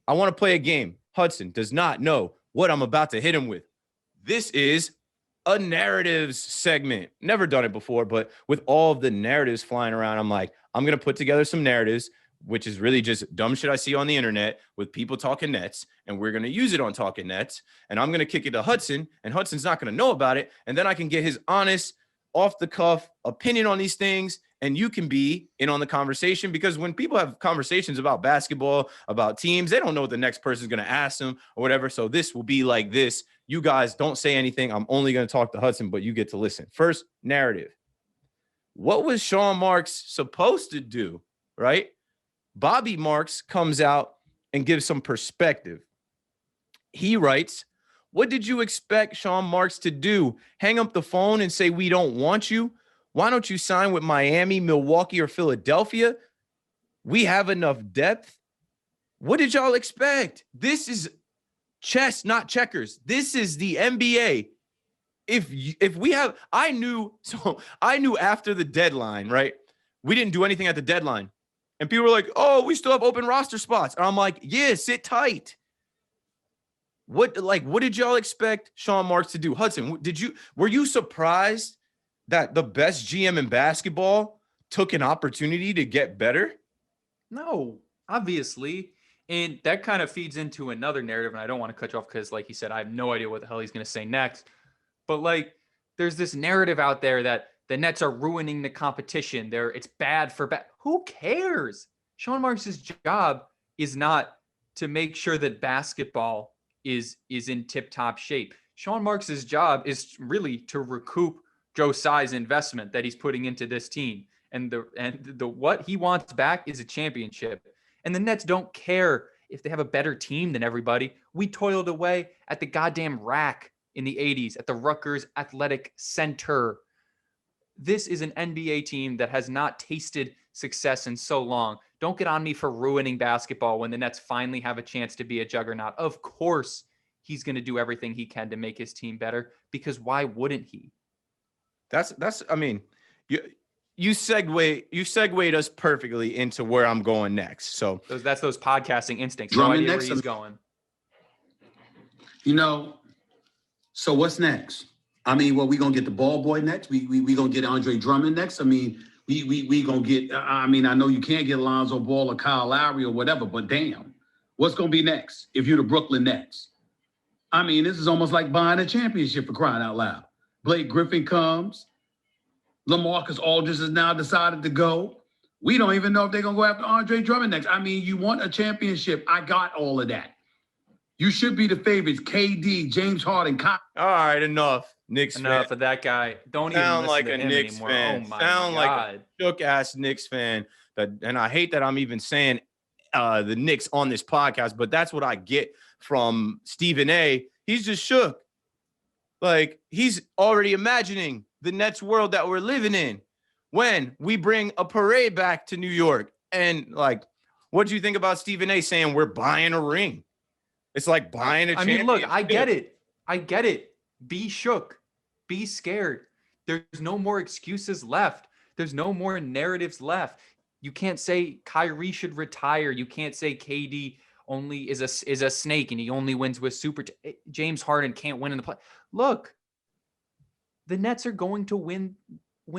I want to play a game. Hudson does not know what I'm about to hit him with. This is a narratives segment. Never done it before, but with all of the narratives flying around, I'm like, I'm going to put together some narratives, which is really just dumb shit I see on the internet with people talking Nets, and we're going to use it on Talkin Nets, and I'm going to kick it to Hudson, and Hudson's not going to know about it, and then I can get his honest, off-the-cuff opinion on these things, and you can be in on the conversation, because when people have conversations about basketball, about teams, they don't know what the next person is going to ask them or whatever, so this will be like this. You guys don't say anything. I'm only going to talk to Hudson, but you get to listen. First, narrative. What was Sean Marks supposed to do, right? Bobby Marks comes out and gives some perspective. He writes, what did you expect Sean Marks to do? Hang up the phone and say, we don't want you? Why don't you sign with Miami, Milwaukee, or Philadelphia? We have enough depth. What did y'all expect? This is chess, not checkers. This is the NBA. If we have, I knew after the deadline, right? We didn't do anything at the deadline. And people were like, oh, we still have open roster spots. And I'm like, yeah, sit tight. What did y'all expect Sean Marks to do? Hudson, were you surprised that the best GM in basketball took an opportunity to get better? No, obviously. And that kind of feeds into another narrative. And I don't want to cut you off because, like he said, I have no idea what the hell he's going to say next. But like, there's this narrative out there that the Nets are ruining the competition. It's bad for Who cares? Sean Marks' job is not to make sure that basketball is in tip-top shape. Sean Marks' job is really to recoup Joe Tsai's investment that he's putting into this team. And the what he wants back is a championship. And the Nets don't care if they have a better team than everybody. We toiled away at the goddamn rack in the 80s at the Rutgers Athletic Center. This is an NBA team that has not tasted success in so long. Don't get on me for ruining basketball when the Nets finally have a chance to be a juggernaut. Of course, he's going to do everything he can to make his team better, because why wouldn't he? I mean, you segued us perfectly into where I'm going next. So that's those podcasting instincts. No idea where he's going. So what's next? I mean, we gonna get the ball boy next. We gonna get Andre Drummond next. I mean, we gonna get. I mean, I know you can't get Lonzo Ball or Kyle Lowry or whatever, but damn, what's gonna be next if you're the Brooklyn Nets? I mean, this is almost like buying a championship, for crying out loud. Blake Griffin comes. LaMarcus Aldridge has now decided to go. We don't even know if they're gonna go after Andre Drummond next. I mean, you want a championship? I got all of that. You should be the favorites. KD, James Harden. All right, enough. Enough of that guy. Don't even sound listen like to a him Knicks anymore. fan. Oh my sound God. like a shook-ass Knicks fan. And I hate that I'm even saying the Knicks on this podcast, but that's what I get from Stephen A. He's just shook. Like, he's already imagining the Nets world that we're living in when we bring a parade back to New York. And, like, what do you think about Stephen A. saying we're buying a ring? It's like buying a championship. I mean, look, I get it. Be shook. Be scared. There's no more excuses left. There's no more narratives left. You can't say Kyrie should retire. You can't say KD only is a snake and he only wins with James Harden can't win in the play. Look, the Nets are going to win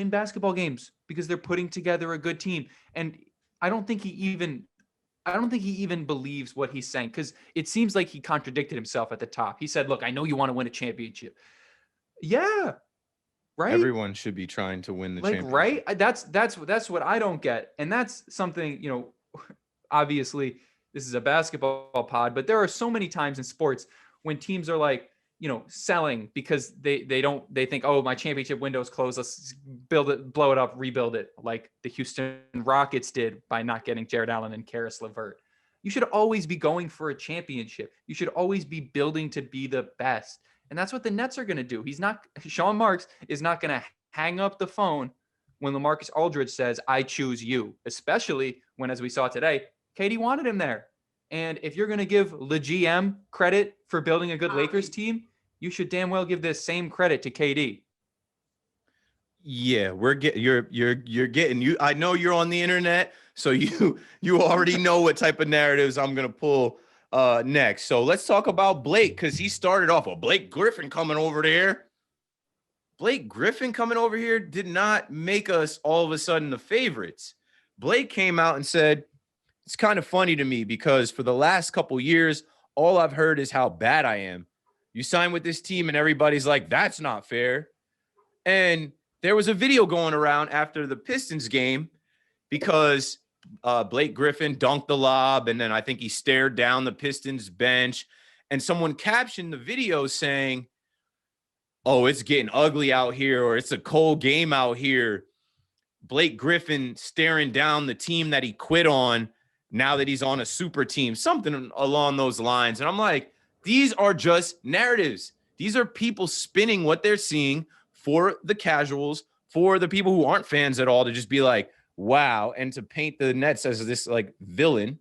basketball games because they're putting together a good team. And I don't think he even believes what he's saying, because it seems like he contradicted himself at the top. He said, look, I know you want to win a championship. Yeah. Right. Everyone should be trying to win the championship. Right. That's what I don't get. And that's something, obviously this is a basketball pod, but there are so many times in sports when teams are like, selling because they think, oh, my championship window is closed. Let's build it, blow it up, rebuild it, like the Houston Rockets did by not getting Jared Allen and Karis LeVert. You should always be going for a championship. You should always be building to be the best. And that's what the Nets are going to do. Sean Marks is not going to hang up the phone when LaMarcus Aldridge says, I choose you, especially when, as we saw today, KD wanted him there. And if you're going to give the GM credit for building a good Lakers team, you should damn well give this same credit to KD. Yeah, you're getting you. I know you're on the internet, so you already know what type of narratives I'm gonna pull next. So let's talk about Blake, because he started off with Blake Griffin coming over there. Blake Griffin coming over here did not make us all of a sudden the favorites. Blake came out and said, it's kind of funny to me because for the last couple years, all I've heard is how bad I am. You sign with this team and everybody's like, that's not fair. And there was a video going around after the Pistons game because Blake Griffin dunked the lob, and then I think he stared down the Pistons bench, and someone captioned the video saying, oh, it's getting ugly out here, or it's a cold game out here. Blake Griffin staring down the team that he quit on now that he's on a super team, something along those lines. And I'm like, these are just narratives. These are people spinning what they're seeing for the casuals, for the people who aren't fans at all, to just be like, wow, and to paint the Nets as this like villain.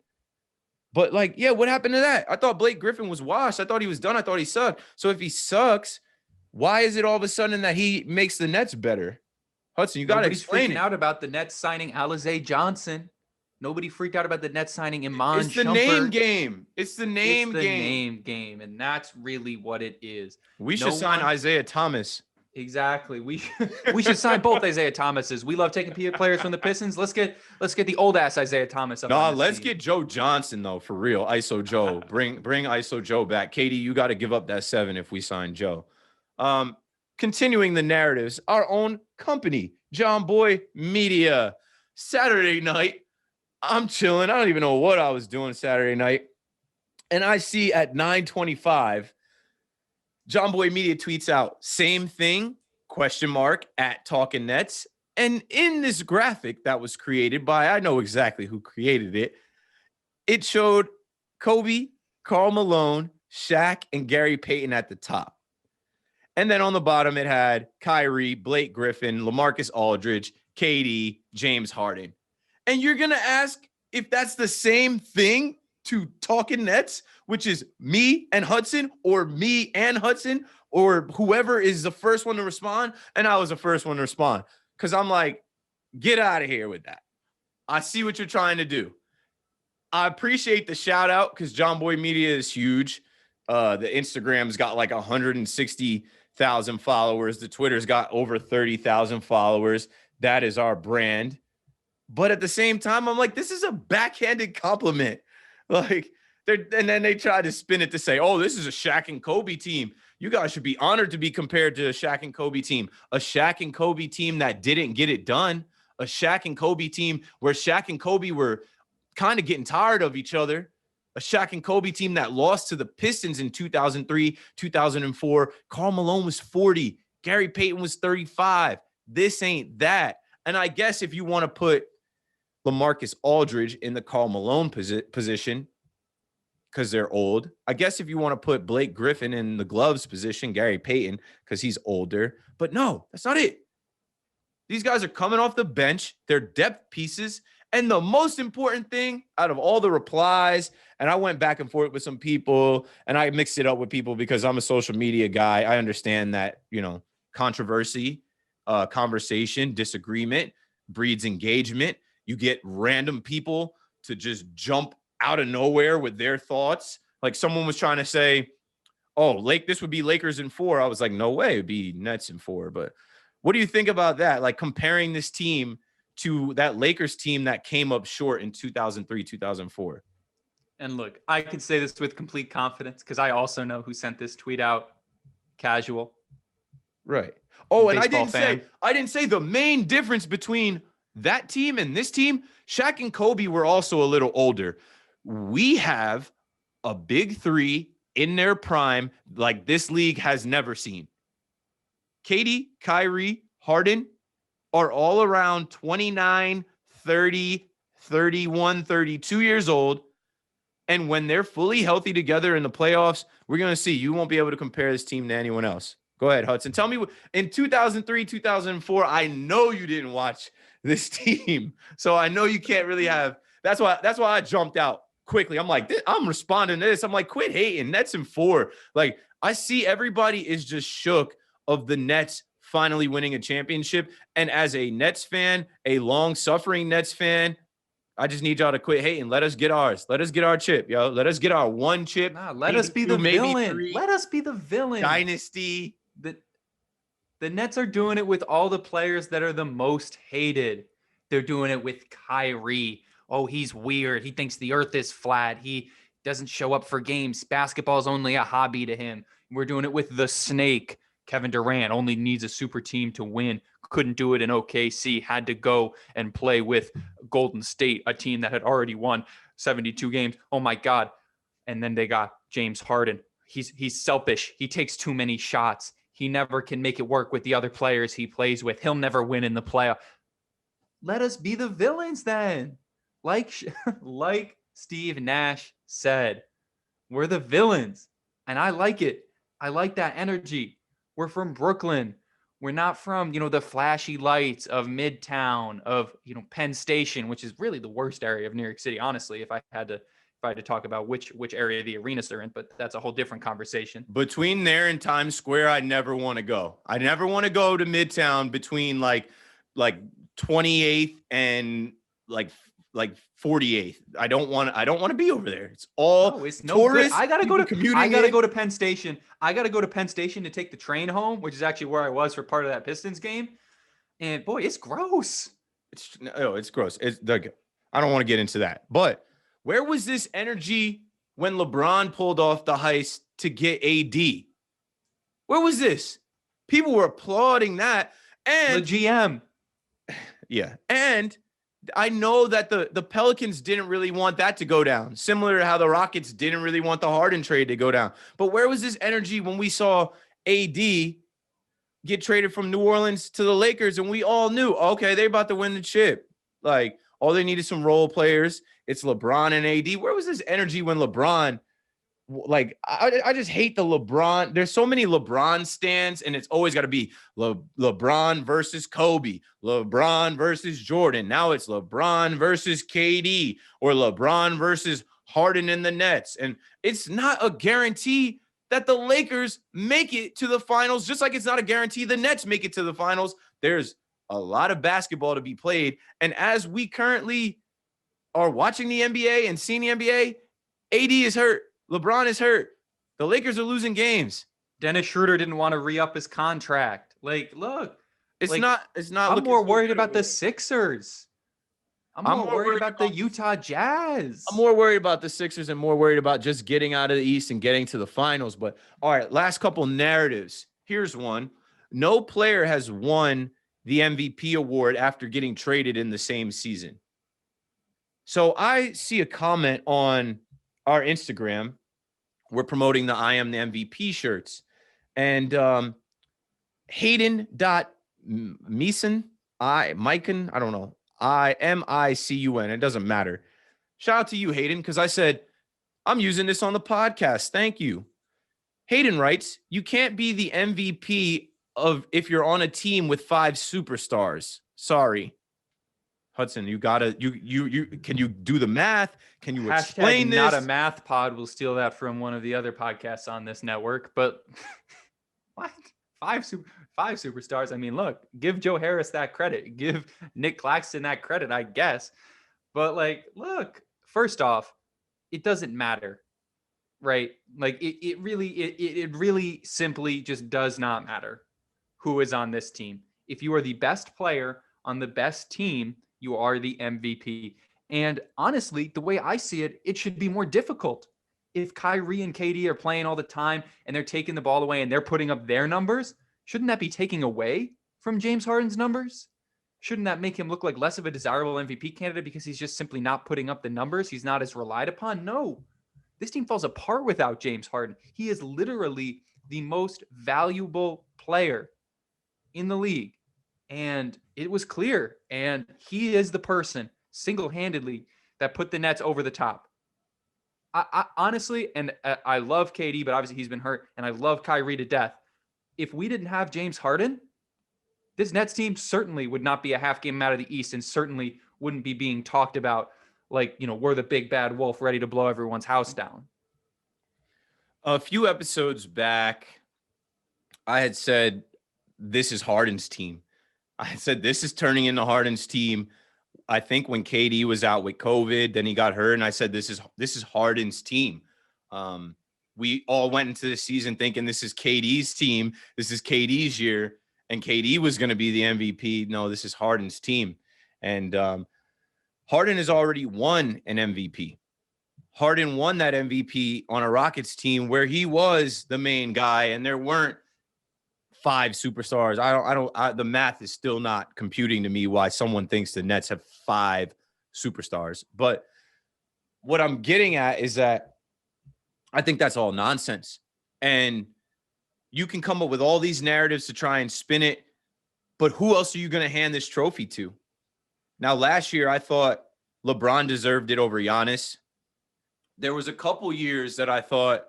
But like, yeah, what happened to that? I thought Blake Griffin was washed. I thought he was done. I thought he sucked. So if he sucks, why is it all of a sudden that he makes the Nets better? Hudson, you got to explain freaking out about the Nets signing Alize Johnson. Nobody freaked out about the Nets signing Iman It's the Shumpert. name game. It's the name game. Name game, and that's really what it is. We should sign Isaiah Thomas. Exactly. We should sign both Isaiah Thomases. We love taking players from the Pistons. Let's get the old ass Isaiah Thomas up. No, let's get Joe Johnson though, for real. ISO Joe. Bring ISO Joe back. Katie, you got to give up that 7 if we sign Joe. Continuing the narratives, our own company, John Boy Media. Saturday night, I'm chilling. I don't even know what I was doing Saturday night. And I see at 9:25, John Boy Media tweets out, same thing, ? At Talkin Nets. And in this graphic that was created by, I know exactly who created it, it showed Kobe, Karl Malone, Shaq, and Gary Payton at the top. And then on the bottom, it had Kyrie, Blake Griffin, LaMarcus Aldridge, KD, James Harden. And you're going to ask if that's the same thing to Talkin Nets, which is me and Hudson, or me and Hudson, or whoever is the first one to respond. And I was the first one to respond because I'm like, get out of here with that. I see what you're trying to do. I appreciate the shout out because John Boy Media is huge. The Instagram's got like 160,000 followers. The Twitter's got over 30,000 followers. That is our brand. But at the same time, I'm like, this is a backhanded compliment. Like, and then they try to spin it to say, oh, this is a Shaq and Kobe team. You guys should be honored to be compared to a Shaq and Kobe team. A Shaq and Kobe team that didn't get it done. A Shaq and Kobe team where Shaq and Kobe were kind of getting tired of each other. A Shaq and Kobe team that lost to the Pistons in 2003, 2004. Karl Malone was 40. Gary Payton was 35. This ain't that. And I guess if you want to put LaMarcus Aldridge in the Karl Malone position because they're old. I guess if you want to put Blake Griffin in the gloves position, Gary Payton, because he's older. But no, that's not it. These guys are coming off the bench. They're depth pieces. And the most important thing out of all the replies, and I went back and forth with some people, and I mixed it up with people because I'm a social media guy. I understand that, controversy, conversation, disagreement breeds engagement. You get random people to just jump out of nowhere with their thoughts. Like someone was trying to say, oh, this would be Lakers in 4. I was like, no way, it'd be Nets in 4. But what do you think about that? Like comparing this team to that Lakers team that came up short in 2003, 2004. And look, I can say this with complete confidence because I also know who sent this tweet out. Casual. Right. Oh, and Baseball I didn't say the main difference between that team and this team. Shaq and Kobe were also a little older. We have a big 3 in their prime like this league has never seen. KD, Kyrie, Harden are all around 29, 30, 31, 32 years old. And when they're fully healthy together in the playoffs, we're going to see. You won't be able to compare this team to anyone else. Go ahead, Hudson. Tell me, in 2003, 2004, I know you didn't watch this team. So I know you can't really have. That's why I jumped out quickly. I'm like, I'm responding to this. I'm like, quit hating. Nets in 4. Like, I see everybody is just shook of the Nets finally winning a championship. And as a Nets fan, a long-suffering Nets fan, I just need y'all to quit hating. Let us get ours. Let us get our chip, yo. Let us get our one chip. Nah, let us be the maybe villain. 3. Let us be the villain. Dynasty. The Nets are doing it with all the players that are the most hated. They're doing it with Kyrie. Oh, he's weird. He thinks the earth is flat. He doesn't show up for games. Basketball is only a hobby to him. We're doing it with the snake. Kevin Durant only needs a super team to win. Couldn't do it in OKC. Had to go and play with Golden State, a team that had already won 72 games. Oh my God. And then they got James Harden. He's selfish. He takes too many shots. He never can make it work with the other players he plays with. He'll never win in the playoff. Let us be the villains then. Like Steve Nash said, we're the villains. And I like it. I like that energy. We're from Brooklyn. We're not from, the flashy lights of Midtown, of, Penn Station, which is really the worst area of New York City, honestly, if I had to talk about which area the arenas are in, but that's a whole different conversation. Between there and Times Square, I never want to go. I never want to go to Midtown between like 28th and like 48th. I don't want to be over there. It's all it's no tourists. Good. I gotta go to Penn Station. I gotta go to Penn Station to take the train home, which is actually where I was for part of that Pistons game. And boy, it's gross. It's gross. I don't want to get into that. But where was this energy when LeBron pulled off the heist to get AD? Where was this? People were applauding that. And the GM. Yeah. And I know that the Pelicans didn't really want that to go down, similar to how the Rockets didn't really want the Harden trade to go down. But where was this energy when we saw AD get traded from New Orleans to the Lakers and we all knew, okay, they're about to win the chip? Like, all they need is some role players. It's LeBron and AD. Where was this energy when LeBron, I just hate the LeBron. There's so many LeBron stands, and it's always got to be LeBron versus Kobe, LeBron versus Jordan. Now it's LeBron versus KD, or LeBron versus Harden and the Nets. And it's not a guarantee that the Lakers make it to the finals, just like it's not a guarantee the Nets make it to the finals. There's a lot of basketball to be played. And as we currently are watching the NBA and seeing the NBA, AD is hurt. LeBron is hurt. The Lakers are losing games. Dennis Schroeder didn't want to re-up his contract. Look. It's not. I'm more worried about the Sixers. I'm more worried about the Utah Jazz. I'm more worried about the Sixers and more worried about just getting out of the East and getting to the finals. But all right, last couple narratives. Here's one. No player has won the MVP award after getting traded in the same season. So I see a comment on our Instagram. We're promoting the I Am the MVP shirts. And Hayden.Micun, I don't know. Micun. It doesn't matter. Shout out to you, Hayden, because I said, I'm using this on the podcast. Thank you. Hayden writes, you can't be the MVP if you're on a team with 5 superstars. Sorry. Hudson, you gotta can you do the math? Can you explain this? Not a math pod. We'll steal that from one of the other podcasts on this network. But what? 5 superstars. I mean, look, give Joe Harris that credit. Give Nick Claxton that credit, I guess. But look, first off, it doesn't matter, right? It really simply just does not matter who is on this team. If you are the best player on the best team, you are the MVP. And honestly, the way I see it, it should be more difficult. If Kyrie and KD are playing all the time and they're taking the ball away and they're putting up their numbers, shouldn't that be taking away from James Harden's numbers? Shouldn't that make him look like less of a desirable MVP candidate because he's just simply not putting up the numbers? He's not as relied upon? No. This team falls apart without James Harden. He is literally the most valuable player in the league. And it was clear. And he is the person single-handedly that put the Nets over the top. I honestly, and I love KD, but obviously he's been hurt, and I love Kyrie to death. If we didn't have James Harden, this Nets team certainly would not be a half game out of the East and certainly wouldn't be being talked about we're the big bad wolf ready to blow everyone's house down. A few episodes back, I had said, this is Harden's team. I said, this is turning into Harden's team I think when KD was out with COVID, then he got hurt, and I said, this is Harden's team. We all went into the season thinking this is KD's team. This is KD's year, and KD was going to be the MVP. No, this is Harden's team. And Harden has already won an MVP. Harden won that MVP on a Rockets team where he was the main guy, and there weren't 5 superstars. The math is still not computing to me why someone thinks the Nets have 5 superstars. But what I'm getting at is that I think that's all nonsense. And you can come up with all these narratives to try and spin it, but who else are you going to hand this trophy to? Now, last year, I thought LeBron deserved it over Giannis. There was a couple years that I thought,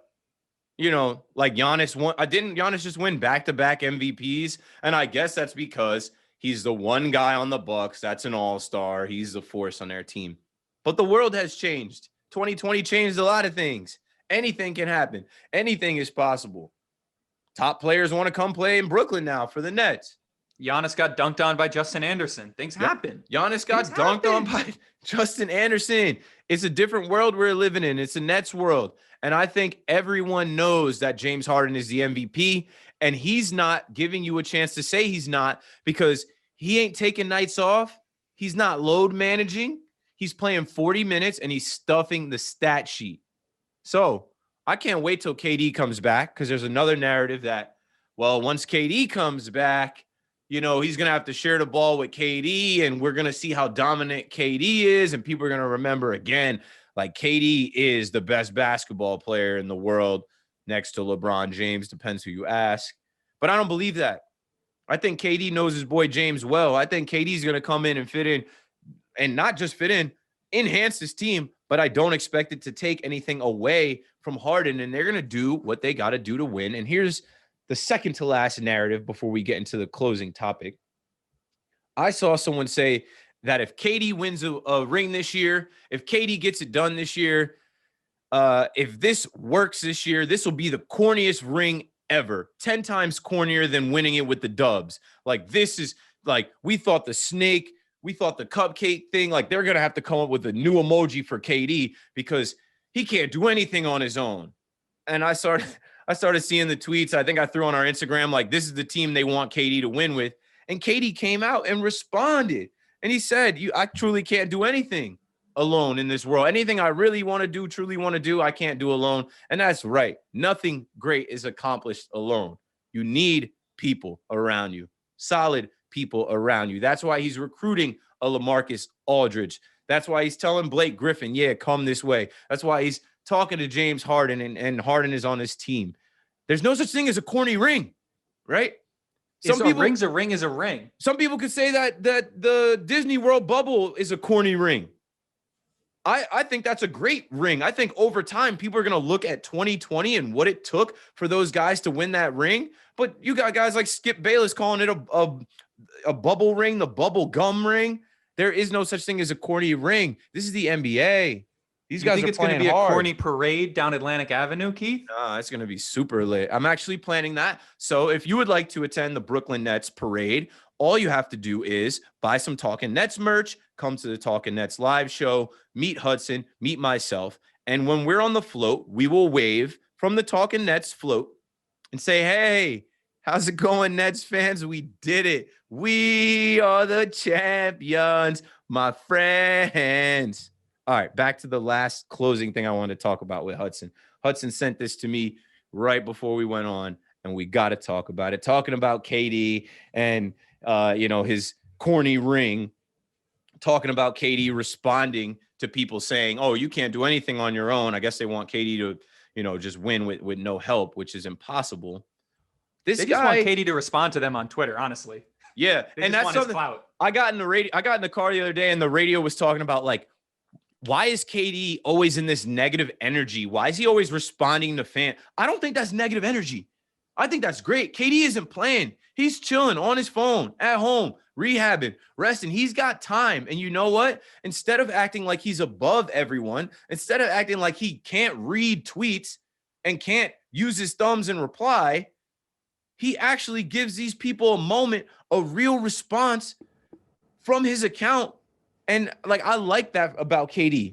like Giannis won. Didn't Giannis just win back-to-back MVPs? And I guess that's because he's the one guy on the Bucks that's an all-star. He's the force on their team. But the world has changed. 2020 changed a lot of things. Anything can happen. Anything is possible. Top players want to come play in Brooklyn now for the Nets. Giannis got dunked on by Justin Anderson. Things happen. Giannis got dunked on by Justin Anderson. It's a different world we're living in. It's a Nets world. And I think everyone knows that James Harden is the MVP, and he's not giving you a chance to say he's not because he ain't taking nights off. He's not load managing. He's playing 40 minutes, and he's stuffing the stat sheet. So I can't wait till KD comes back because there's another narrative that, well, once KD comes back, he's going to have to share the ball with KD, and we're going to see how dominant KD is, and people are going to remember again, like KD is the best basketball player in the world next to LeBron James, depends who you ask. But I don't believe that. I think KD knows his boy James well. I think KD's going to come in and fit in, and not just fit in, enhance his team, but I don't expect it to take anything away from Harden, and they're going to do what they got to do to win. And here's the second to last narrative before we get into the closing topic. I saw someone say that if KD wins a ring this year, if KD gets it done this year, if this works this year, this will be the corniest ring ever. 10 times cornier than winning it with the Dubs. Like, this is like, we thought the snake, we thought the cupcake thing, like they're going to have to come up with a new emoji for KD because he can't do anything on his own. And I started seeing the tweets. I think I threw on our Instagram, like, this is the team they want KD to win with. And KD came out and responded. And he said, I truly can't do anything alone in this world. Anything I really want to do, truly want to do, I can't do alone. And that's right. Nothing great is accomplished alone. You need people around you, solid people around you. That's why he's recruiting a LaMarcus Aldridge. That's why he's telling Blake Griffin, yeah, come this way. That's why he's talking to James Harden, and Harden is on his team. There's no such thing as a corny ring, right? A ring's a ring is a ring. Some people could say that the Disney World bubble is a corny ring. I think that's a great ring. I think over time, people are going to look at 2020 and what it took for those guys to win that ring. But you got guys like Skip Bayless calling it a bubble ring, the bubble gum ring. There is no such thing as a corny ring. This is the NBA. These guys think are it's going to be a corny parade down Atlantic Avenue, Keith? It's going to be super lit. I'm actually planning that. So if you would like to attend the Brooklyn Nets parade, all you have to do is buy some Talkin Nets merch, come to the Talkin Nets live show, meet Hudson, meet myself. And when we're on the float, we will wave from the Talkin Nets float and say, hey, how's it going, Nets fans? We did it. We are the champions, my friends. All right, back to the last closing thing I wanted to talk about with Hudson. Hudson sent this to me right before we went on, and we got to talk about it. Talking about KD and, his corny ring, talking about KD responding to people saying, oh, you can't do anything on your own. I guess they want KD to, just win with no help, which is impossible. They just want KD to respond to them on Twitter, honestly. Yeah, and that's something. I got in the car the other day, and the radio was talking about, like, why is KD always in this negative energy? Why is he always responding to fans? I don't think that's negative energy. I think that's great. KD isn't playing. He's chilling on his phone at home, rehabbing, resting. He's got time. And you know what? Instead of acting like he's above everyone, instead of acting like he can't read tweets and can't use his thumbs and reply, he actually gives these people a moment, a real response from his account. And like I like that about KD.